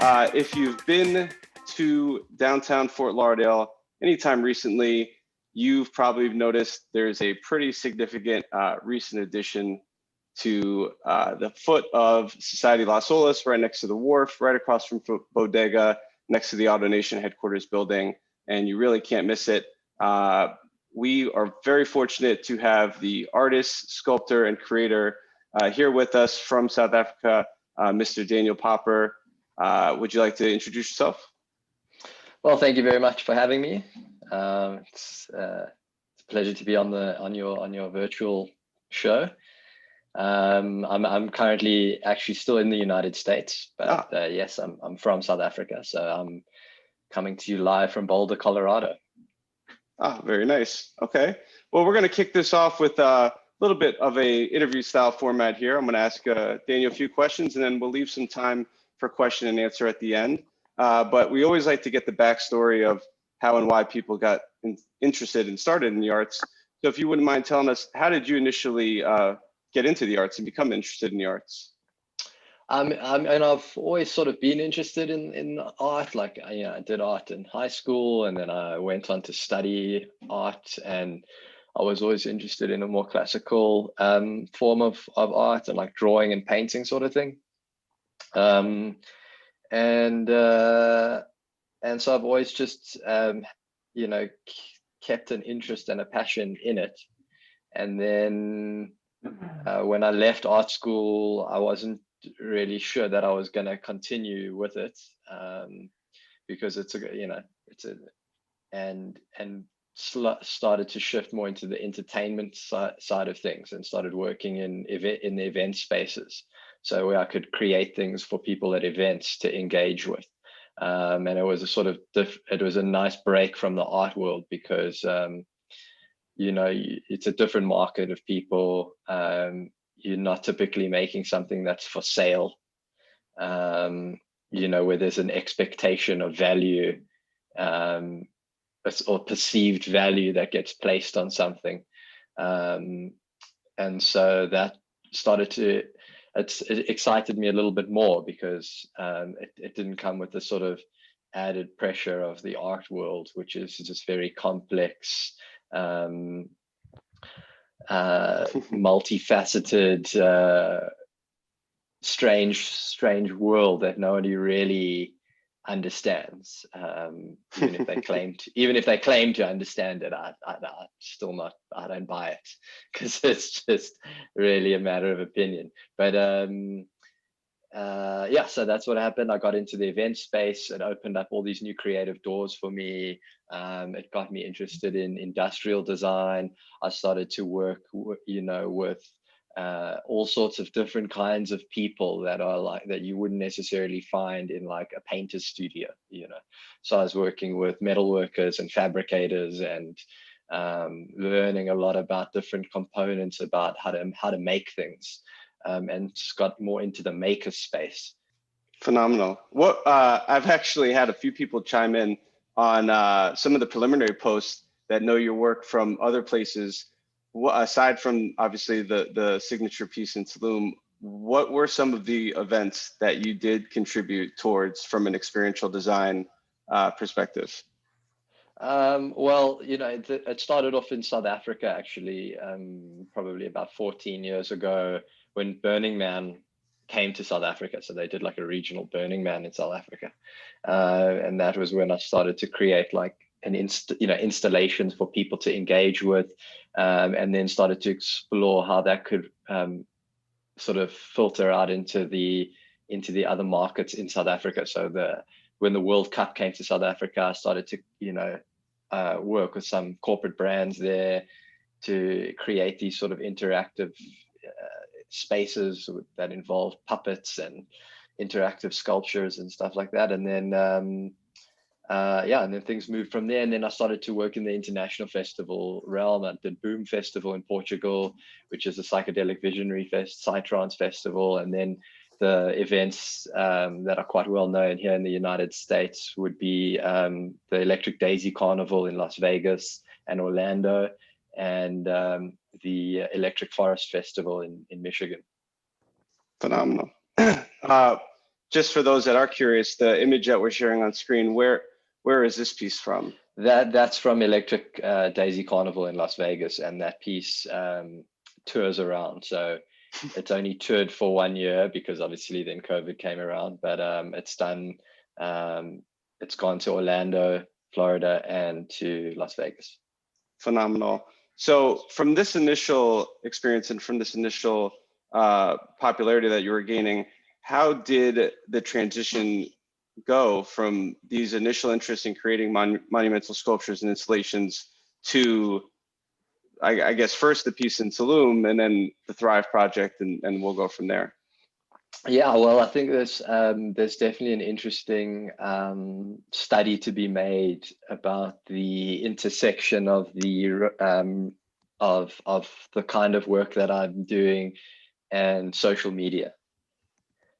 If you've been to downtown Fort Lauderdale anytime recently, you've probably noticed there's a pretty significant recent addition to the foot of Society Las Olas, right next to the wharf, right across from Bodega, next to the AutoNation headquarters building, and you really can't miss it. We are very fortunate to have the artist, sculptor, and creator here with us from South Africa, Mr. Daniel Popper. Would you like to introduce yourself? Well, thank you very much for having me. It's a pleasure to be on your virtual show. I'm currently actually still in the United States, but yes, I'm from South Africa, so I'm coming to you live from Boulder, Colorado. Very nice. Okay. Well, we're going to kick this off with a little bit of a interview style format here. I'm going to ask Daniel a few questions, and then we'll leave some time for question and answer at the end. But we always like to get the backstory of how and why people got interested and started in the arts. So if you wouldn't mind telling us, how did you initially get into the arts and become interested in the arts? And I've always sort of been interested in art. Like, I did art in high school, and then I went on to study art, and I was always interested in a more classical form of art, and like drawing and painting sort of thing. And so I've always just kept an interest and a passion in it. And then when I left art school, I wasn't really sure that I was going to continue with it, because started to shift more into the entertainment side of things, and started working in the event spaces, so where I could create things for people at events to engage with. And it was it was a nice break from the art world, because it's a different market of people. You're not typically making something that's for sale, where there's an expectation of value, or perceived value that gets placed on something. And so that it excited me a little bit more, because it didn't come with the sort of added pressure of the art world, which is just very complex, multifaceted, strange world that nobody really understands. Even if they claim to understand it, I don't buy it, because it's just really a matter of opinion. But so that's what happened. I got into the event space. It opened up all these new creative doors for me. It got me interested in industrial design. I started to work, with all sorts of different kinds of people that you wouldn't necessarily find in like a painter's studio. So I was working with metal workers and fabricators, and learning a lot about different components, about how to make things. And just got more into the maker space. Phenomenal. I've actually had a few people chime in on some of the preliminary posts that know your work from other places. Aside from obviously the signature piece in Tulum, what were some of the events that you did contribute towards from an experiential design perspective? It started off in South Africa, actually, probably about 14 years ago, when Burning Man came to South Africa. So they did like a regional Burning Man in South Africa. And that was when I started to create like installations for people to engage with, and then started to explore how that could sort of filter out into the other markets in South Africa. So when the World Cup came to South Africa, I started to work with some corporate brands there to create these sort of interactive spaces that involve puppets and interactive sculptures and stuff like that. And then and then things moved from there. And then I started to work in the international festival realm. I did Boom Festival in Portugal, which is a psychedelic visionary psytrance festival. And then the events that are quite well known here in the United States would be the Electric Daisy Carnival in Las Vegas and Orlando, and the Electric Forest Festival in Michigan. Phenomenal. just for those that are curious, the image that we're sharing on screen, where is this piece from? That's from Electric Daisy Carnival in Las Vegas, and that piece tours around. So it's only toured for 1 year because obviously then COVID came around, but it's done. It's gone to Orlando, Florida, and to Las Vegas. Phenomenal. So from this initial experience and from this initial popularity that you were gaining, how did the transition go from these initial interests in creating monumental sculptures and installations to, I guess, first the piece in Tulum and then the Thrive project, and we'll go from there. Yeah, well, I think there's definitely an interesting study to be made about the intersection of the the kind of work that I'm doing and social media.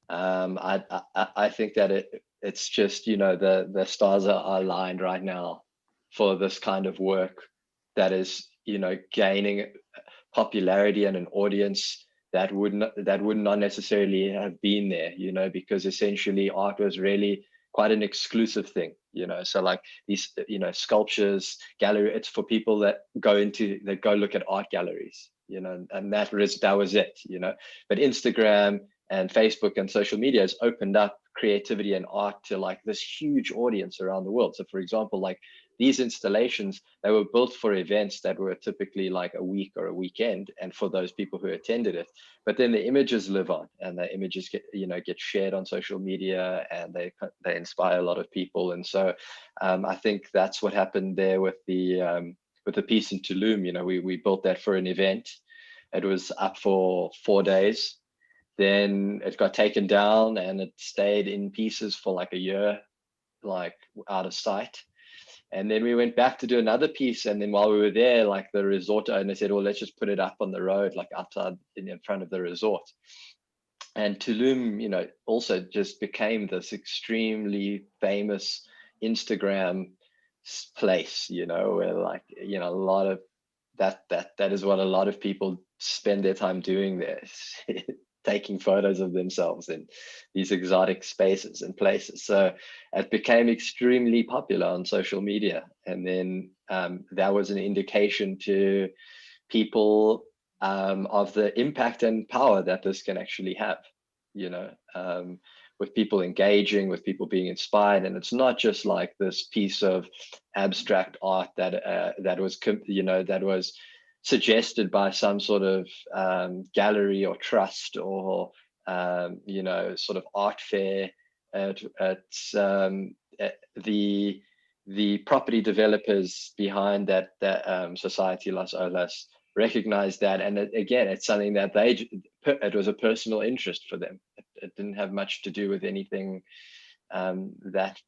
I think that it's just, you know, the stars are aligned right now for this kind of work that is, you know, gaining popularity and an audience that would not necessarily have been there, you know, because essentially art was really quite an exclusive thing, you know. So like these, you know, sculptures, gallery, it's for people that go look at art galleries, you know, and that was it, you know. But Instagram and Facebook and social media has opened up creativity and art to like this huge audience around the world. So for example, like these installations, they were built for events that were typically like a week or a weekend, and for those people who attended it. But then the images live on, and the images get shared on social media, and they inspire a lot of people. And so I think that's what happened there with the piece in Tulum. You know, we built that for an event. It was up for 4 days. Then it got taken down, and it stayed in pieces for like a year, like out of sight. And then we went back to do another piece. And then while we were there, like the resort owner said, well, let's just put it up on the road, like outside in front of the resort. And Tulum, you know, also just became this extremely famous Instagram place, you know, where like, you know, a lot of that is what a lot of people spend their time doing there. Taking photos of themselves in these exotic spaces and places. So it became extremely popular on social media. And then that was an indication to people of the impact and power that this can actually have, you know, with people engaging, with people being inspired. And it's not just like this piece of abstract art that was suggested by some sort of gallery or trust or you know, sort of art fair. It's the property developers behind that Society Las Olas recognized that, and again, it's something that it was a personal interest for them. It didn't have much to do with anything that,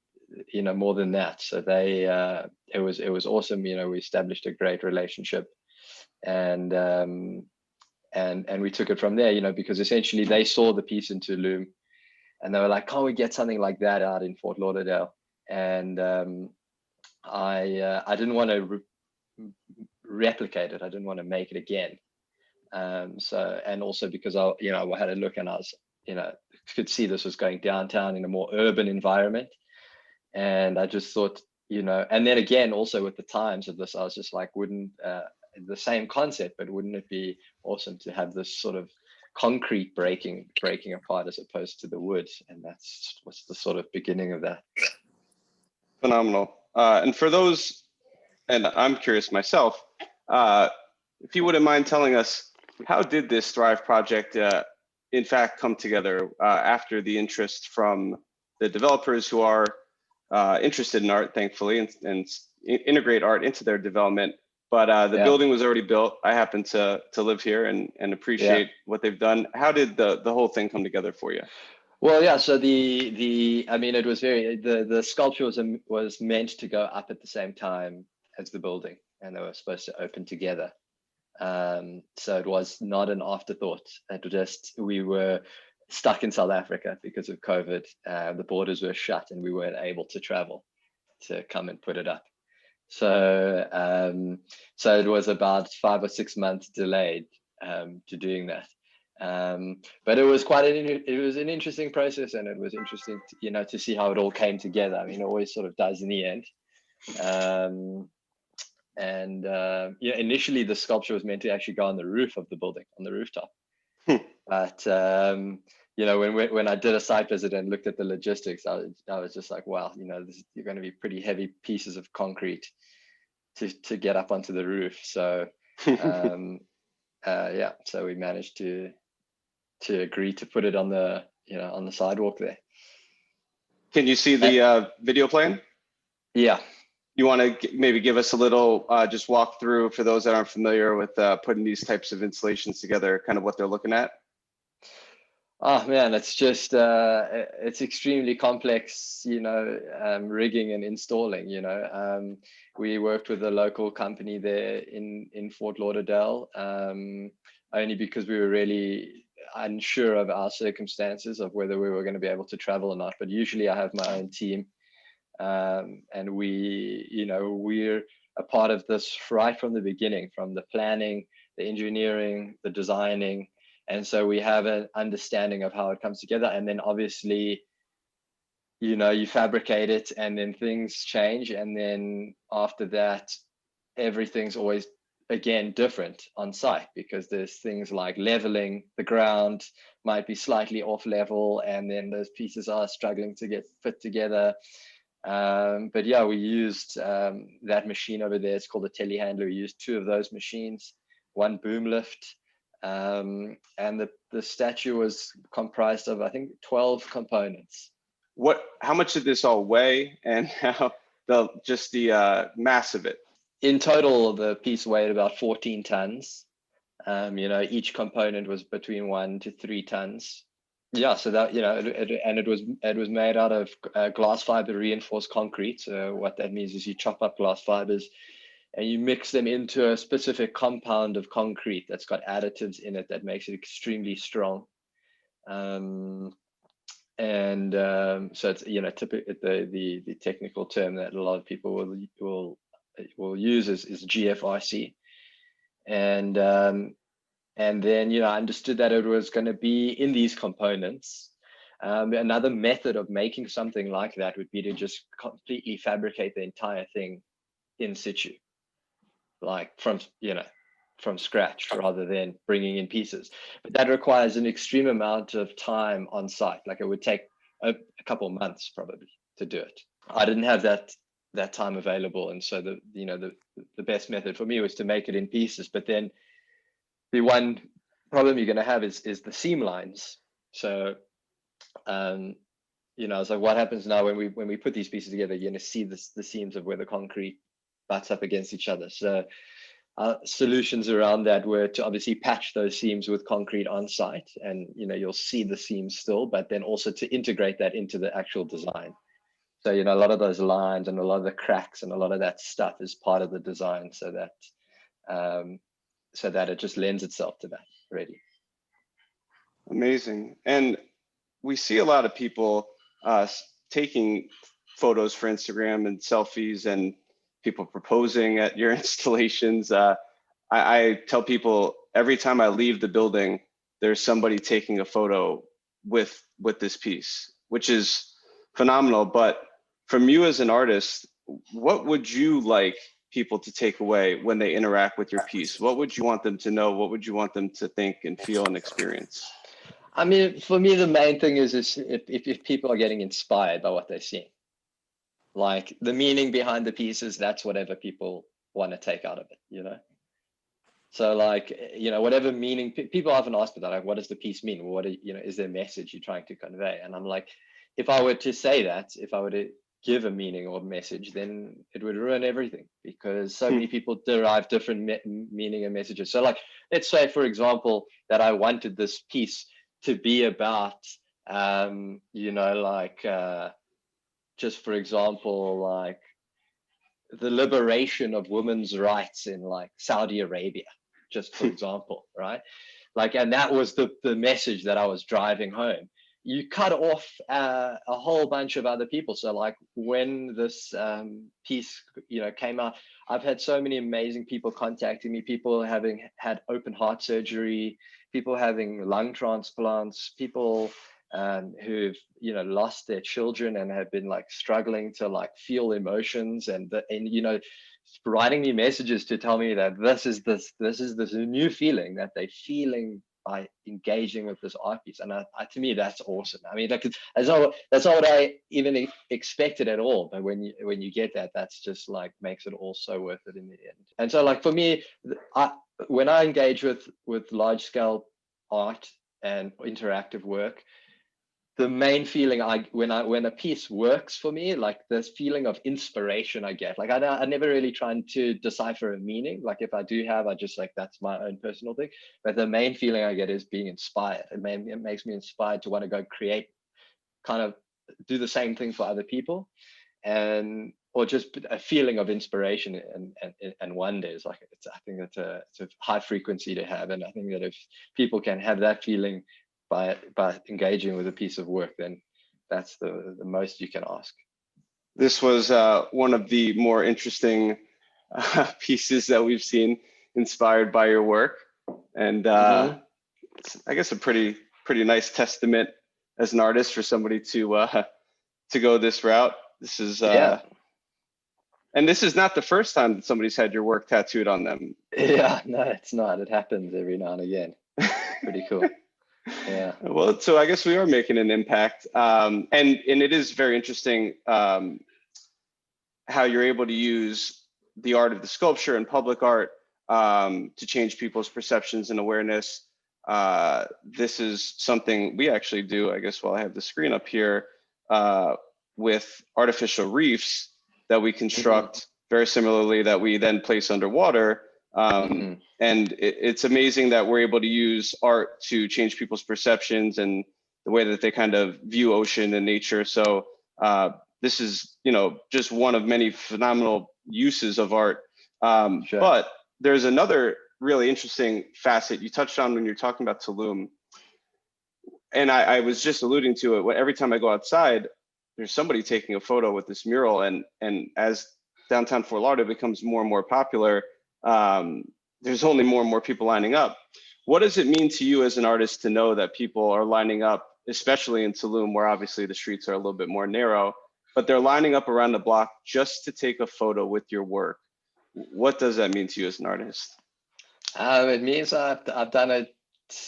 you know, more than that. So they it was awesome. You know, we established a great relationship, and we took it from there, you know, because essentially they saw the piece in Tulum and they were like, can't we get something like that out in Fort Lauderdale? And I didn't want to replicate it. I didn't want to make it again. So, and also because I had a look and I was, you know, could see this was going downtown in a more urban environment. And I just thought, you know, and then again, also with the times of this, I was just like, wouldn't the same concept, but wouldn't it be awesome to have this sort of concrete breaking apart as opposed to the wood? And that's what's the sort of beginning of that. Phenomenal. And for those, and I'm curious myself, if you wouldn't mind telling us, how did this Thrive project in fact come together after the interest from the developers who are interested in art, thankfully, and integrate art into their development? But the building was already built. I happen to live here and appreciate what they've done. How did the whole thing come together for you? Well, yeah. So I mean, it was the sculpture was meant to go up at the same time as the building, and they were supposed to open together. So it was not an afterthought. We were stuck in South Africa because of COVID. The borders were shut, and we weren't able to travel to come and put it up. So it was about 5 or 6 months delayed to doing that. But it was it was an interesting process, and it was interesting to, to see how it all came together. I mean, it always sort of does in the end. Yeah, initially the sculpture was meant to actually go on the roof of the building, on the rooftop. But when I did a site visit and looked at the logistics, I was just like, wow, you're going to be pretty heavy pieces of concrete to get up onto the roof. So yeah, so we managed to agree to put it on the on the sidewalk there. Can you see the video playing? Yeah. You want to maybe give us a little just walk through for those that aren't familiar with putting these types of installations together, kind of what they're looking at? Oh man, it's just it's extremely complex, rigging and installing. We worked with a local company there in Fort Lauderdale, only because we were really unsure of our circumstances of whether we were going to be able to travel or not. But usually I have my own team, and we're a part of this right from the beginning, from the planning, the engineering, the designing. And so we have an understanding of how it comes together. And then obviously, you fabricate it and then things change. And then after that, everything's always, again, different on site, because there's things like leveling the ground might be slightly off level. And then those pieces are struggling to get fit together. But yeah, we used that machine over there. It's called a telehandler. We used 2 of those machines, 1 boom lift. And the statue was comprised of, I think, 12 components. How much did this all weigh, and how the mass of it? In total, the piece weighed about 14 tons. Each component was between 1 to 3 tons. Yeah, so that it was made out of glass fiber reinforced concrete. So what that means is you chop up glass fibers and you mix them into a specific compound of concrete that's got additives in it that makes it extremely strong. So it's typically the technical term that a lot of people will use is GFRC, and then I understood that it was going to be in these components. Another method of making something like that would be to just completely fabricate the entire thing in situ, like from scratch, rather than bringing in pieces. But that requires an extreme amount of time on site. Like it would take a couple of months probably to do it. I didn't have that time available, and so the best method for me was to make it in pieces. But then the one problem you're going to have is the seam lines. So I was like, what happens now when we put these pieces together? You're going to see the seams of where the concrete butts up against each other. So solutions around that were to obviously patch those seams with concrete on site, and you'll see the seams still, but then also to integrate that into the actual design. So a lot of those lines and a lot of the cracks and a lot of that stuff is part of the design, so that it just lends itself to that already. Amazing. And we see a lot of people taking photos for Instagram and selfies, and people proposing at your installations. I tell people every time I leave the building, there's somebody taking a photo with this piece, which is phenomenal. But from you as an artist, what would you like people to take away when they interact with your piece? What would you want them to know? What would you want them to think and feel and experience? I mean, for me, the main thing is if people are getting inspired by what they're seeing. Like the meaning behind the pieces, that's whatever people want to take out of it, So like, whatever meaning, people often ask me that, like, what does the piece mean? What is there a message you're trying to convey? And I'm like, if I were to say that, if I were to give a meaning or message, then it would ruin everything, because so many people derive different meaning and messages. So like, let's say, for example, that I wanted this piece to be about, just for example, like the liberation of women's rights in like Saudi Arabia, just for example, right? Like, and that was the message that I was driving home. You cut off a whole bunch of other people. So like when this piece, came out, I've had so many amazing people contacting me, people having had open heart surgery, people having lung transplants, people who've, you know, lost their children and have been like struggling to like feel emotions, and you know, writing me messages to tell me that this is this new feeling that they're feeling by engaging with this art piece. And to me, that's awesome. I mean, like, that's not what I even expected at all. But when you get that, that's just like makes it all so worth it in the end. And so, like, for me, when I engage with large scale art and interactive work, the main feeling when a piece works for me, like this feeling of inspiration I get, like I never really trying to decipher a meaning. Like if I do have, I just like, that's my own personal thing. But the main feeling I get is being inspired. It makes me inspired to want to go create, kind of do the same thing for other people, and or just a feeling of inspiration and wonder is like, I think it's a high frequency to have. And I think that if people can have that feeling by engaging with a piece of work, then that's the most you can ask. This was one of the more interesting pieces that we've seen inspired by your work, and it's, I guess, a pretty nice testament as an artist for somebody to go this route. This is yeah. And this is not the first time that somebody's had your work tattooed on them. Yeah, no, it's not. It happens every now and again. Pretty cool. Yeah. Well, so I guess we are making an impact, and it is very interesting how you're able to use the art of the sculpture and public art to change people's perceptions and awareness. This is something we actually do, I guess, while I have the screen up here, with artificial reefs that we construct very similarly, that we then place underwater. And it's amazing that we're able to use art to change people's perceptions and the way that they kind of view ocean and nature. So this is, you know, just one of many phenomenal uses of art. Sure. But there's another really interesting facet you touched on when you're talking about Tulum. And I was just alluding to it. Every time I go outside, there's somebody taking a photo with this mural. And as downtown Fort Lauderdale becomes more and more popular, there's only more and more people lining up. What does it mean to you as an artist to know that people are lining up, especially in Tulum, where obviously the streets are a little bit more narrow, but they're lining up around the block just to take a photo with your work? What does that mean to you as an artist? It means I've done a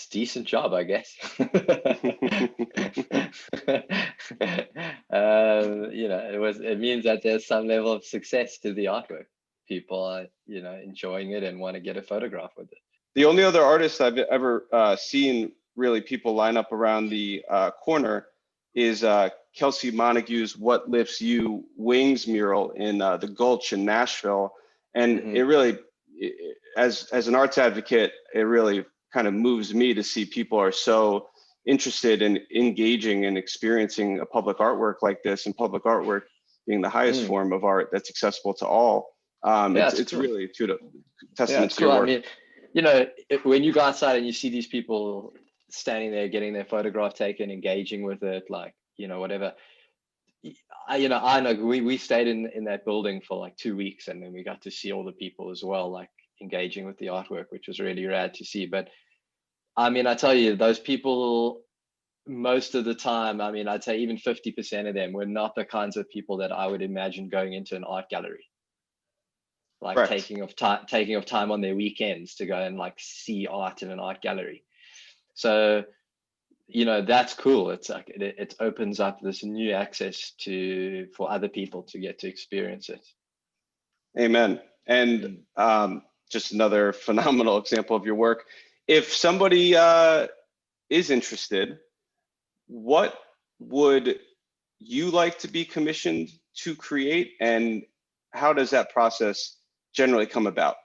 decent job, I guess. You know, it means that there's some level of success to the artwork. People are, you know, enjoying it and want to get a photograph with it. The only other artist I've ever seen really people line up around the corner is Kelsey Montague's "What Lifts You" Wings mural in the Gulch in Nashville. And it really, as an arts advocate, it really kind of moves me to see people are so interested in engaging and experiencing a public artwork like this, and public artwork being the highest form of art that's accessible to all. It's cool. Really testament to your work. I mean, you know, when you go outside and you see these people standing there getting their photograph taken, engaging with it, like, you know, whatever. I know we stayed in that building for like 2 weeks, and then we got to see all the people as well, like engaging with the artwork, which was really rad to see. But I mean, I tell you, those people, most of the time, I mean, I'd say even 50% of them were not the kinds of people that I would imagine going into an art gallery. Like right. taking off time on their weekends to go and like see art in an art gallery. So, you know, that's cool. It's like it opens up this new access for other people to get to experience it. Amen. And just another phenomenal example of your work. If somebody is interested, what would you like to be commissioned to create, and how does that process generally come about?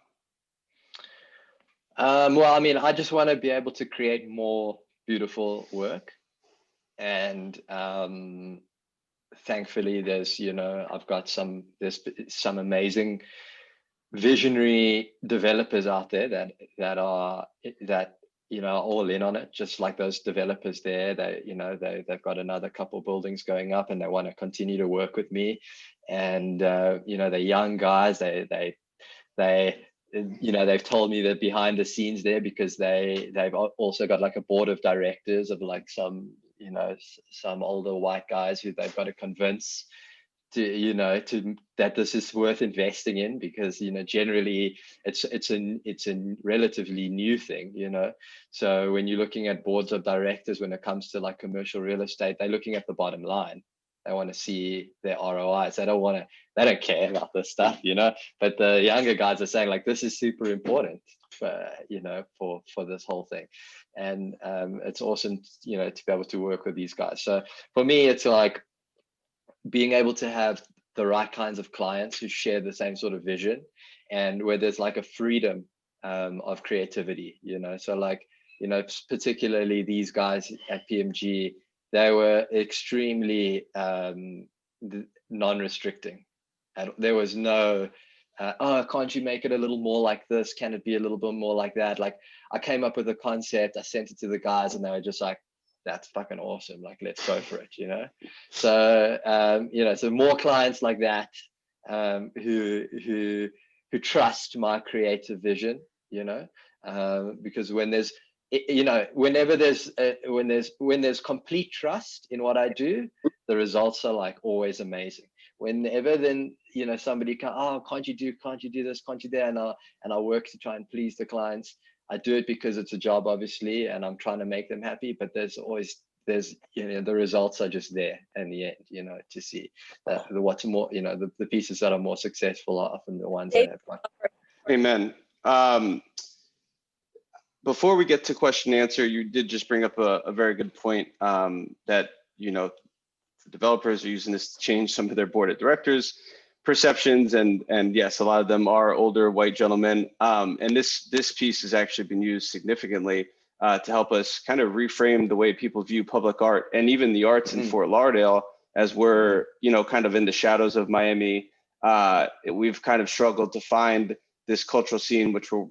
Well, I mean, I just want to be able to create more beautiful work, and thankfully there's, you know, there's some amazing visionary developers out there that are you know, all in on it, just like those developers there. They've got another couple buildings going up, and they want to continue to work with me. And you know, they're young guys. They you know, they've told me that behind the scenes there, because they've also got like a board of directors of like some, you know, some older white guys who they've got to convince to, you know, to that this is worth investing in, because, you know, generally it's a relatively new thing, you know. So when you're looking at boards of directors, when it comes to like commercial real estate, they're looking at the bottom line. They want to see their ROIs. They don't care about this stuff, you know. But the younger guys are saying like, this is super important, you know, for this whole thing. And it's awesome, you know, to be able to work with these guys. So for me, it's like being able to have the right kinds of clients who share the same sort of vision, and where there's like a freedom of creativity, you know. So like, you know, particularly these guys at PMG, they were extremely non-restricting. And there was no, oh, can't you make it a little more like this? Can it be a little bit more like that? Like, I came up with a concept, I sent it to the guys, and they were just like, that's fucking awesome. Like, let's go for it, you know? So, you know, so more clients like that, who trust my creative vision, you know, because when there's, you know, whenever there's when there's complete trust in what I do, the results are like always amazing. Whenever then, you know, somebody can, oh, can't you do this, can't you do that, and I work to try and please the clients. I do it because it's a job, obviously, and I'm trying to make them happy. But there's you know, the results are just there in the end, you know, to see the what's more, you know, the pieces that are more successful are often the ones that have got. Amen. Before we get to question and answer, you did just bring up a very good point, that, you know, the developers are using this to change some of their board of directors perceptions, and yes, a lot of them are older white gentlemen, and this piece has actually been used significantly to help us kind of reframe the way people view public art and even the arts in Fort Lauderdale, as we're, you know, kind of in the shadows of Miami. We've kind of struggled to find this cultural scene, which we're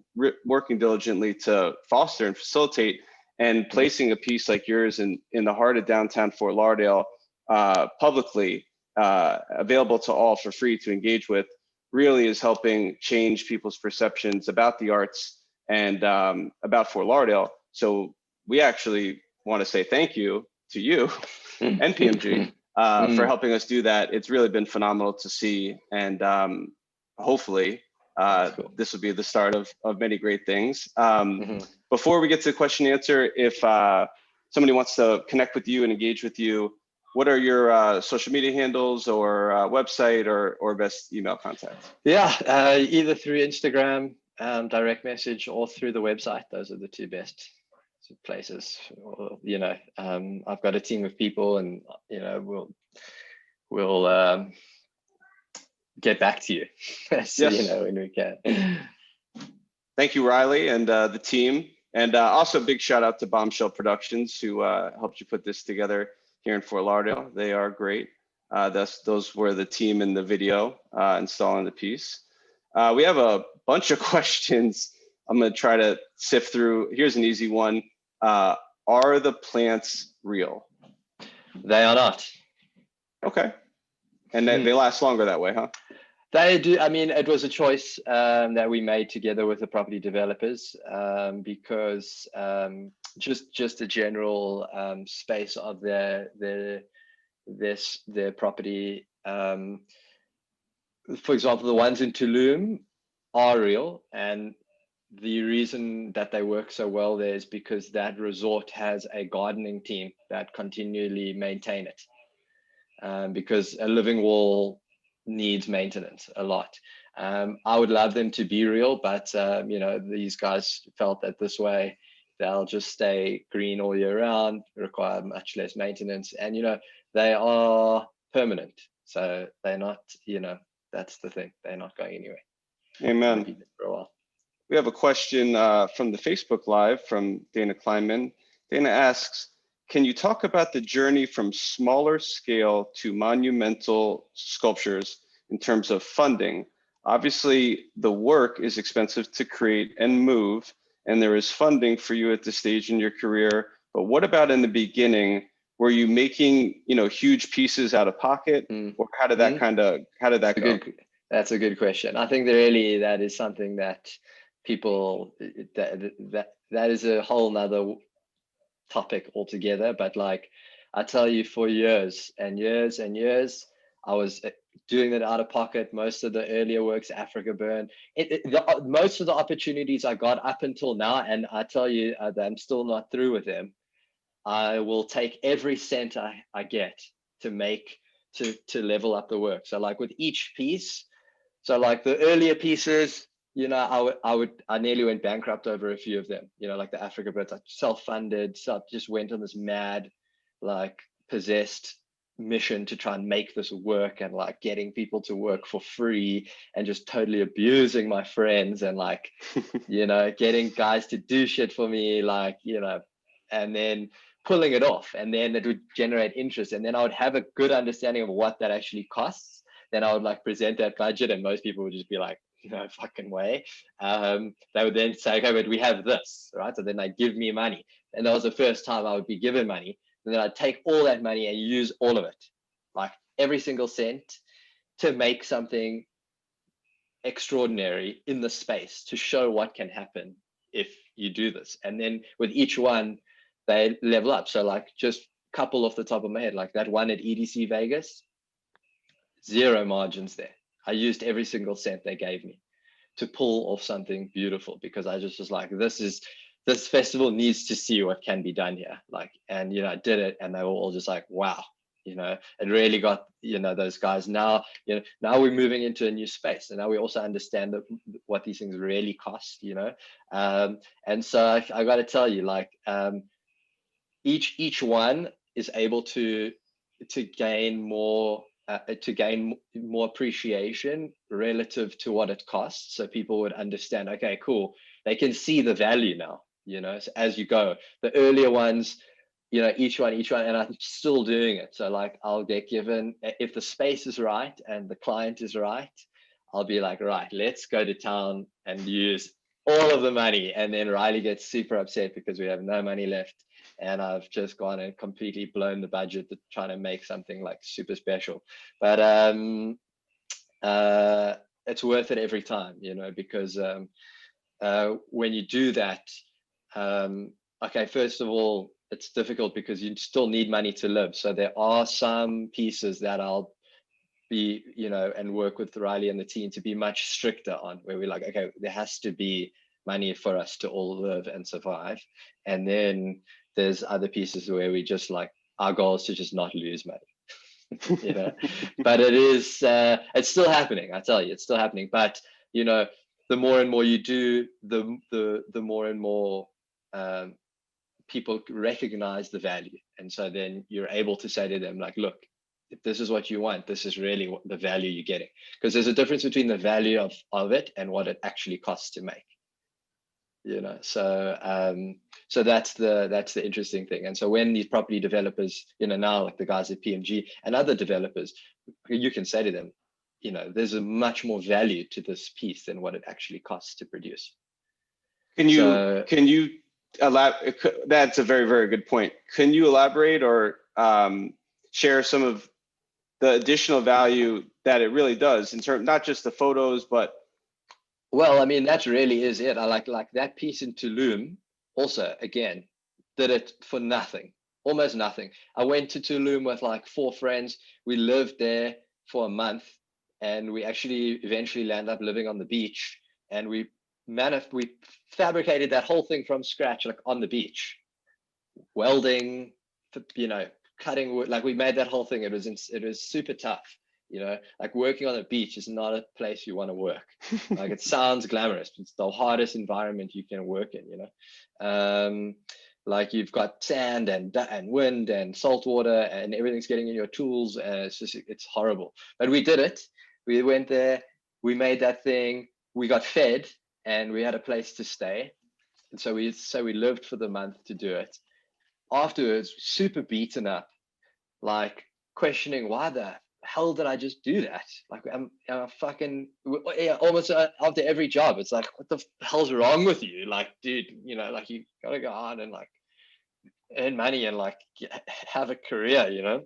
working diligently to foster and facilitate, and placing a piece like yours in the heart of downtown Fort Lauderdale, publicly, available to all for free to engage with, really is helping change people's perceptions about the arts and about Fort Lauderdale. So we actually want to say thank you to you and PMG for helping us do that. It's really been phenomenal to see, and hopefully cool. This will be the start of many great things. Before we get to the question and answer, if somebody wants to connect with you and engage with you, what are your social media handles or website or best email contact? Yeah, either through Instagram, direct message, or through the website. Those are the two best places. You know, I've got a team of people, and, you know, we'll get back to you. So, yes, you know, when we can. Thank you, Riley, and the team. And also a big shout out to Bombshell Productions, who helped you put this together here in Fort Lauderdale. They are great. Those were the team in the video installing the piece. We have a bunch of questions I'm going to try to sift through. Here's an easy one. Are the plants real? They are not. Okay. And they last longer that way, huh? They do. I mean, it was a choice that we made together with the property developers, because just the general space of their property. For example, the ones in Tulum are real, and the reason that they work so well there is because that resort has a gardening team that continually maintain it, because a living wall needs maintenance a lot. I would love them to be real, but you know, these guys felt that this way they'll just stay green all year round, require much less maintenance, and, you know, they are permanent, so they're not, you know, that's the thing, they're not going anywhere. Amen. For a while. We have a question from the Facebook Live from Dana Kleinman. Dana asks, can you talk about the journey from smaller scale to monumental sculptures in terms of funding? Obviously, the work is expensive to create and move, and there is funding for you at this stage in your career. But what about in the beginning? Were you making, you know, huge pieces out of pocket, or how did that go? That's a good question. I think that really that is something that people that is a whole nother topic altogether. But like I tell you, for years and years and years, I was doing it out of pocket. Most of the earlier works, Africa Burn, most of the opportunities I got up until now, and I tell you that I'm still not through with them. I will take every cent I get to make to level up the work. So like with each piece, so like the earlier pieces, you know, I nearly went bankrupt over a few of them. You know, like the Africa bits, I self-funded, just went on this mad, like possessed mission to try and make this work, and like getting people to work for free and just totally abusing my friends, and like, you know, getting guys to do shit for me, like, you know, and then pulling it off, and then it would generate interest, and then I would have a good understanding of what that actually costs. Then I would like present that budget, and most people would just be like, no fucking way. They would then say, okay, but we have this, right? So then they give me money, and that was the first time I would be given money. And then I'd take all that money and use all of it, like every single cent, to make something extraordinary in the space, to show what can happen if you do this. And then with each one, they level up. So like just a couple off the top of my head, like that one at EDC Vegas, zero margins there. I used every single cent they gave me to pull off something beautiful, because I just was like, this festival needs to see what can be done here. Like, and you know, I did it, and they were all just like, wow, you know, it really got, you know, those guys. Now, you know, now we're moving into a new space, and now we also understand what these things really cost, you know. And so I got to tell you, like, each one is able to gain more appreciation relative to what it costs, so people would understand, okay, cool, they can see the value now, you know. So as you go, the earlier ones, you know, each one, and I'm still doing it. So like I'll get given, if the space is right and the client is right, I'll be like, right, let's go to town and use all of the money. And then Riley gets super upset because we have no money left, and I've just gone and completely blown the budget to trying to make something like super special. But it's worth it every time, you know, because when you do that, okay, first of all, it's difficult because you still need money to live. So there are some pieces that I'll be, you know, and work with Riley and the team to be much stricter on, where we're like, okay, there has to be money for us to all live and survive. And then there's other pieces where we just like, our goal is to just not lose money, you know. But it is, it's still happening. I tell you, it's still happening. But you know, the more and more you do, the more and more people recognize the value, and so then you're able to say to them like, look, if this is what you want, this is really what the value you're getting, because there's a difference between the value of it and what it actually costs to make, you know. So so that's the interesting thing. And so when these property developers, you know, now like the guys at PMG and other developers, you can say to them, you know, there's a much more value to this piece than what it actually costs to produce. Can you elaborate? That's a very, very good point. Can you elaborate or share some of the additional value that it really does in terms, not just the photos, but? Well, I mean, that really is it. I like that piece in Tulum also, again, did it for nothing, almost nothing. I went to Tulum with like 4 friends. We lived there for a month, and we actually eventually landed up living on the beach, and we fabricated that whole thing from scratch, like on the beach, welding, you know, cutting wood. Like we made that whole thing. It was super tough, you know. Like working on a beach is not a place you want to work. Like it sounds glamorous, but it's the hardest environment you can work in, you know. Like you've got sand and wind and salt water, and everything's getting in your tools, and it's horrible. But we did it. We went there, we made that thing, we got fed, and we had a place to stay. And so we lived for the month to do it. Afterwards, super beaten up, like questioning, why the hell did I just do that? Like I'm fucking, yeah, almost after every job, it's like, what the hell's wrong with you? Like, dude, you know, like you gotta go on and like earn money and like have a career, you know.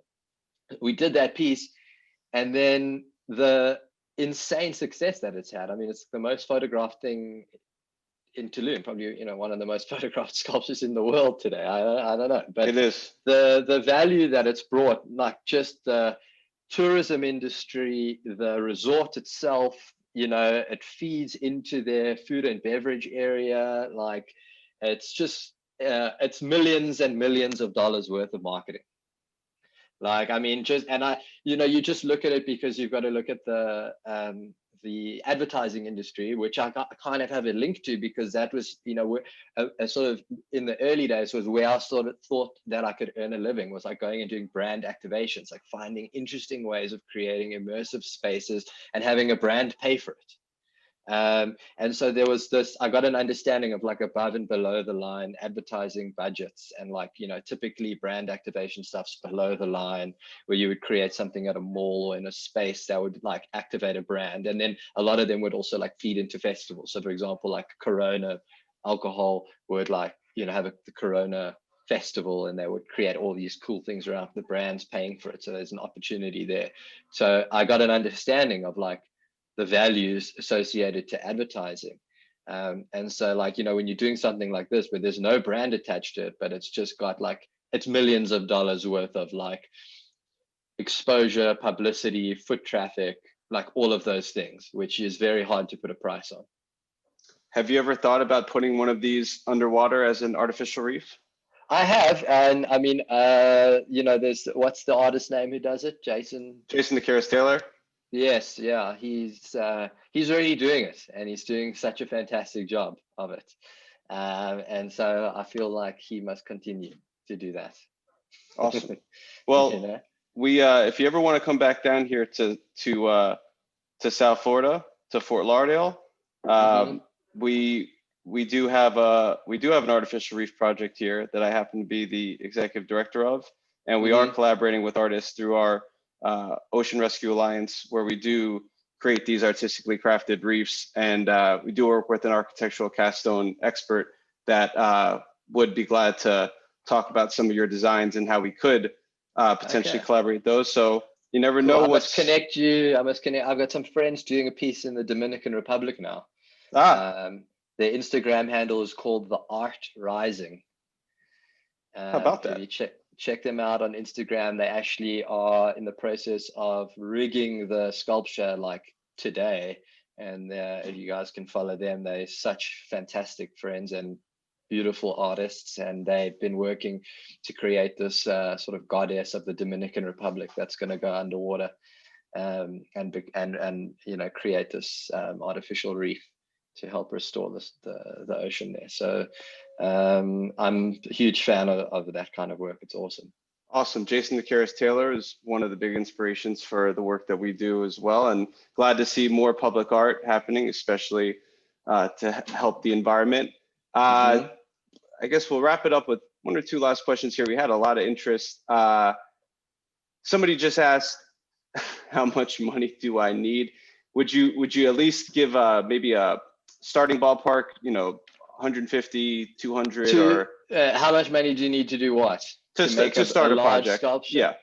We did that piece, and then insane success that it's had. I mean, it's the most photographed thing in Tulum, probably, you know, one of the most photographed sculptures in the world today. I don't know, but It is. the value that it's brought, like just the tourism industry, the resort itself, you know, it feeds into their food and beverage area. Like, it's just it's millions and millions of dollars worth of marketing. Like, I mean, just, and I, you know, you just look at it because you've got to look at the advertising industry, which I kind of have a link to, because that was, you know, a sort of in the early days was where I sort of thought that I could earn a living, was like going and doing brand activations, like finding interesting ways of creating immersive spaces and having a brand pay for it. And so there was this, I got an understanding of like above and below the line advertising budgets, and like, you know, typically brand activation stuff's below the line, where you would create something at a mall or in a space that would like activate a brand. And then a lot of them would also like feed into festivals. So for example, like Corona alcohol would like, you know, have the Corona festival, and they would create all these cool things around the brands paying for it. So there's an opportunity there. So I got an understanding of like the values associated to advertising. And so like, you know, when you're doing something like this where there's no brand attached to it, but it's just got like, it's millions of dollars worth of like exposure, publicity, foot traffic, like all of those things, which is very hard to put a price on. Have you ever thought about putting one of these underwater as an artificial reef? I have, and I mean, you know, there's, what's the artist name who does it? Jason DeCaris Taylor? Yes, yeah, he's already doing it, and he's doing such a fantastic job of it. And so I feel like he must continue to do that. Awesome. Well, You know? we if you ever want to come back down here to South Florida, to Fort Lauderdale, Mhm. we do have an artificial reef project here that I happen to be the executive director of, and we are Mhm. collaborating with artists through our Ocean Rescue Alliance, where we do create these artistically crafted reefs, and we do work with an architectural cast stone expert that would be glad to talk about some of your designs and how we could potentially Okay. collaborate those. So you never Cool. know I must what's connect you. I must connect. I've got some friends doing a piece in the Dominican Republic now. ah Um, their Instagram handle is called The Art Rising. how about If that? you check them out on Instagram, they actually are in the process of rigging the sculpture like today. And if you guys can follow them, they're such fantastic friends and beautiful artists, and they've been working to create this sort of goddess of the Dominican Republic that's going to go underwater, and you know, create this artificial reef to help restore the ocean there. So I'm a huge fan of that kind of work. It's awesome. Awesome. Jason DeCaris Taylor is one of the big inspirations for the work that we do as well, and glad to see more public art happening, especially to help the environment. Hmm. I guess we'll wrap it up with one or two last questions here. We had a lot of interest. Somebody just asked, how much money do I need? Would you at least give maybe a starting ballpark, you know, 150, 200, To or how much money do you need to do what? To make to a start a large project? sculpture? Yeah,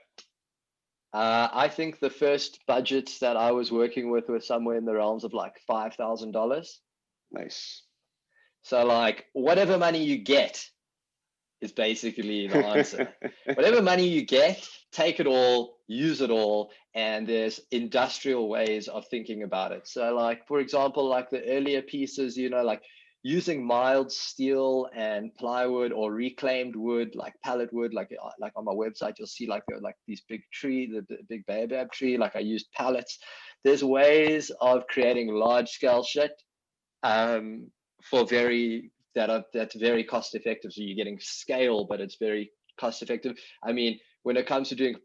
I think the first budgets that I was working with were somewhere in the realms of like $5,000. nice. So like whatever money you get is basically the answer. Whatever money you get, take it all, use it all, and there's industrial ways of thinking about it. So like, for example, like the earlier pieces, you know, like using mild steel and plywood or reclaimed wood, like pallet wood, like on my website, you'll see like these big the big baobab tree, like I used pallets. There's ways of creating large scale shit um, for that's very cost effective. So you're getting scale, but it's very cost effective. I mean, when it comes to doing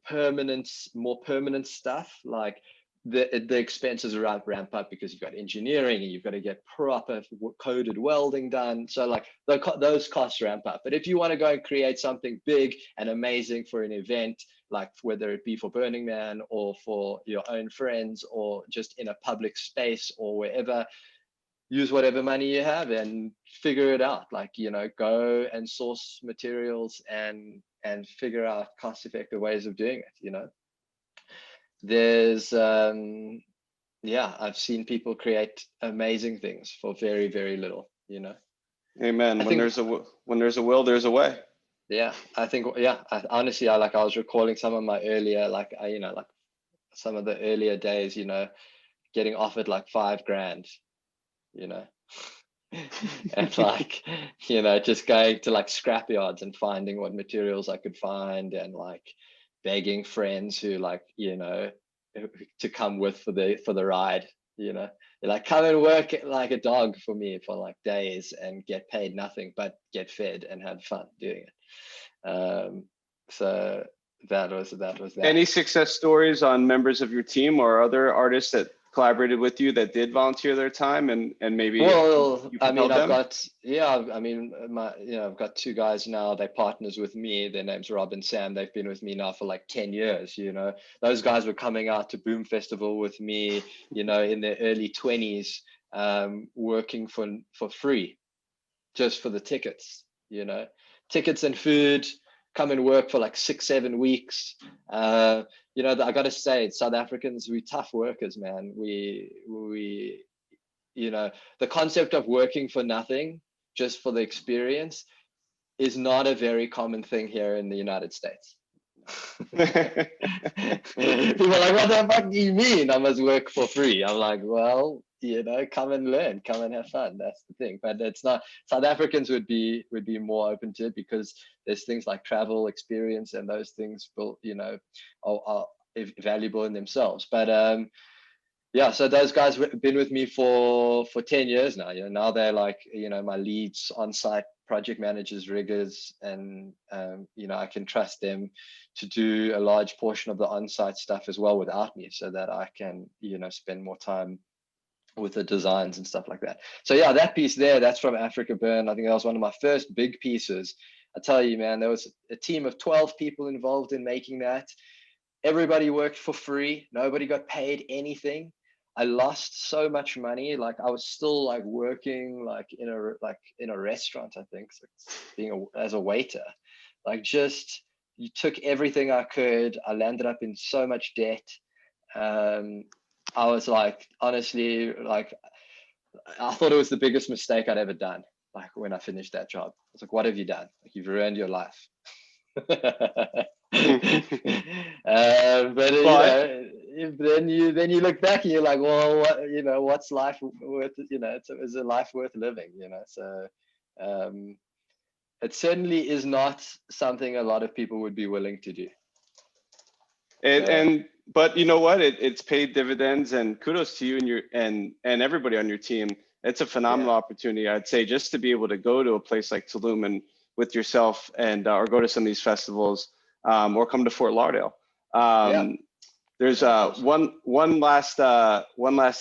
more permanent stuff, like the expenses ramp up because you've got engineering and you've got to get proper coded welding done. So like those costs ramp up. But if you want to go and create something big and amazing for an event, like whether it be for Burning Man or for your own friends or just in a public space or wherever, use whatever money you have and figure it out. Like, you know, go and source materials and figure out cost effective ways of doing it. You know, there's yeah, I've seen people create amazing things for very, very little, you know. Amen. I When think, there's a will, there's a way. yeah, I think, yeah, honestly, I was recalling some of my earlier, like, like some of the earlier days, getting offered like 5 grand, you know, and like, just going to like scrap yards and finding what materials I could find, and like begging friends who like, to come with for the ride, They're like, come and work like a dog for me for like days and get paid nothing, but get fed and have fun doing it. So that was that. Any success stories on members of your team or other artists that collaborated with you that did volunteer their time and maybe Well, you I mean, propelled them? I've got 2 guys now. They're partners with me. Their names Rob and Sam. They've been with me now for like 10 years. Those guys were coming out to Boom Festival with me, in their early 20s, working for free, just for the tickets, tickets and food, come and work for like 6-7 weeks. I got to say, South Africans, we tough workers, man. We the concept of working for nothing just for the experience is not a very common thing here in the United States. People are like, what the fuck do you mean I must work for free? I'm like, well, come and learn, come and have fun. That's the thing. But it's not. South Africans would be more open to it, because there's things like travel experience, and those things will, are valuable in themselves. But yeah, so those guys have been with me for 10 years now. Now they're like, my leads, on-site project managers, riggers, and I can trust them to do a large portion of the on-site stuff as well without me, so that I can, spend more time with the designs and stuff like that. So yeah, that piece there, that's from Africa Burn. I think that was one of my first big pieces. I tell you, man, there was a team of 12 people involved in making that. Everybody worked for free. Nobody got paid anything. I lost so much money. Like, I was still like working like in a restaurant, I think, so as a waiter. Like, just, you took everything I could. I landed up in so much debt. I was like, honestly, like, I thought it was the biggest mistake I'd ever done. Like, when I finished that job, I was like, what have you done? Like, you've ruined your life. But then you look back and you're like, well, what's life worth? Is a life worth living? So it certainly is not something a lot of people would be willing to do. But you know what? It's paid dividends, and kudos to you and your and everybody on your team. It's a phenomenal opportunity, I'd say, just to be able to go to a place like Tulum and with yourself, and or go to some of these festivals, or come to Fort Lauderdale. There's one last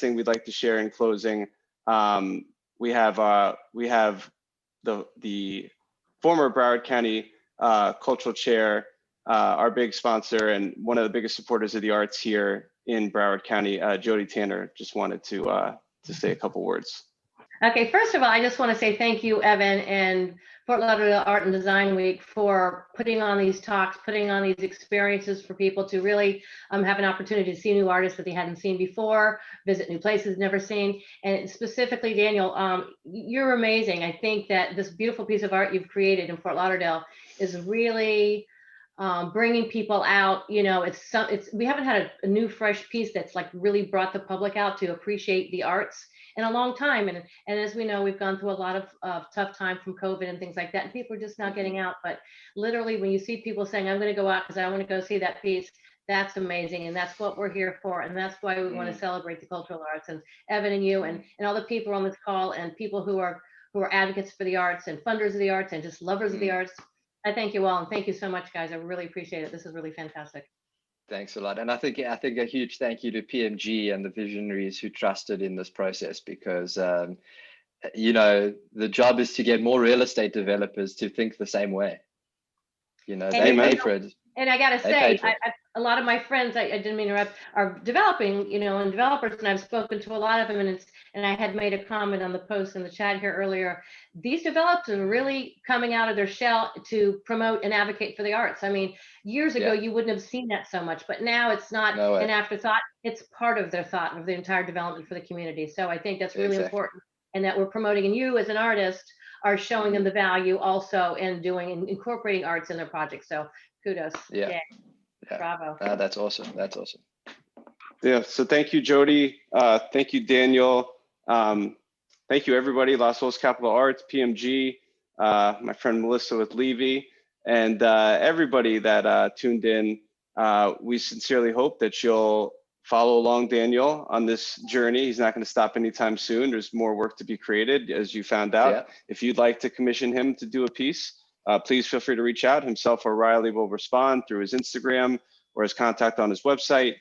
thing we'd like to share in closing. We have the former Broward County Cultural Chair, our big sponsor and one of the biggest supporters of the arts here in Broward County, Jody Tanner, just wanted to say a couple words. Okay, first of all, I just want to say thank you, Evan, and Fort Lauderdale Art and Design Week for putting on these talks, putting on these experiences for people to really have an opportunity to see new artists that they hadn't seen before, visit new places never seen. And specifically, Daniel, you're amazing. I think that this beautiful piece of art you've created in Fort Lauderdale is really bringing people out. We haven't had a new fresh piece that's like really brought the public out to appreciate the arts in a long time. And as we know, we've gone through a lot of tough time from COVID and things like that, and people are just not getting out. But literally, when you see people saying, I'm going to go out because I want to go see that piece, that's amazing. And that's what we're here for. And that's why we want to celebrate the cultural arts. And Evan and you and all the people on this call, and people who are advocates for the arts and funders of the arts and just lovers of the arts, I thank you all. And thank you so much, guys. I really appreciate it. This is really fantastic. Thanks a lot. And I think a huge thank you to PMG and the visionaries who trusted in this process, because the job is to get more real estate developers to think the same way. They pay for it. And I gotta They say, paid for it. a lot of my friends, I didn't mean to interrupt, are developing, and developers, and I've spoken to a lot of them, and I had made a comment on the post in the chat here earlier. These developers are really coming out of their shell to promote and advocate for the arts. I mean, years ago, you wouldn't have seen that so much, but now it's not an afterthought. It's part of their thought of the entire development for the community. So I think that's really important, and that we're promoting, and you as an artist are showing them the value also in doing and incorporating arts in their projects. So kudos. Yeah. Bravo. That's awesome. That's awesome. Yeah. So thank you, Jody. Thank you, Daniel. Thank you, everybody. Las Vegas Capital Arts, PMG, my friend Melissa with Levy, and everybody that tuned in. We sincerely hope that you'll follow along Daniel on this journey. He's not going to stop anytime soon. There's more work to be created, as you found out. Yeah. If you'd like to commission him to do a piece, please feel free to reach out. Himself or Riley will respond through his Instagram or his contact on his website.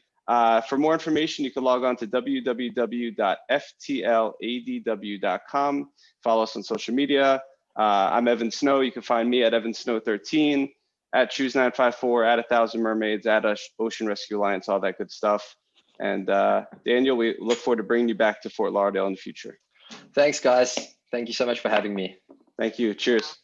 For more information, you can log on to www.ftladw.com. Follow us on social media. I'm Evan Snow. You can find me at evansnow13, at Choose954, at 1000 Mermaids, at Ocean Rescue Alliance, all that good stuff. And Daniel, we look forward to bringing you back to Fort Lauderdale in the future. Thanks, guys. Thank you so much for having me. Thank you. Cheers.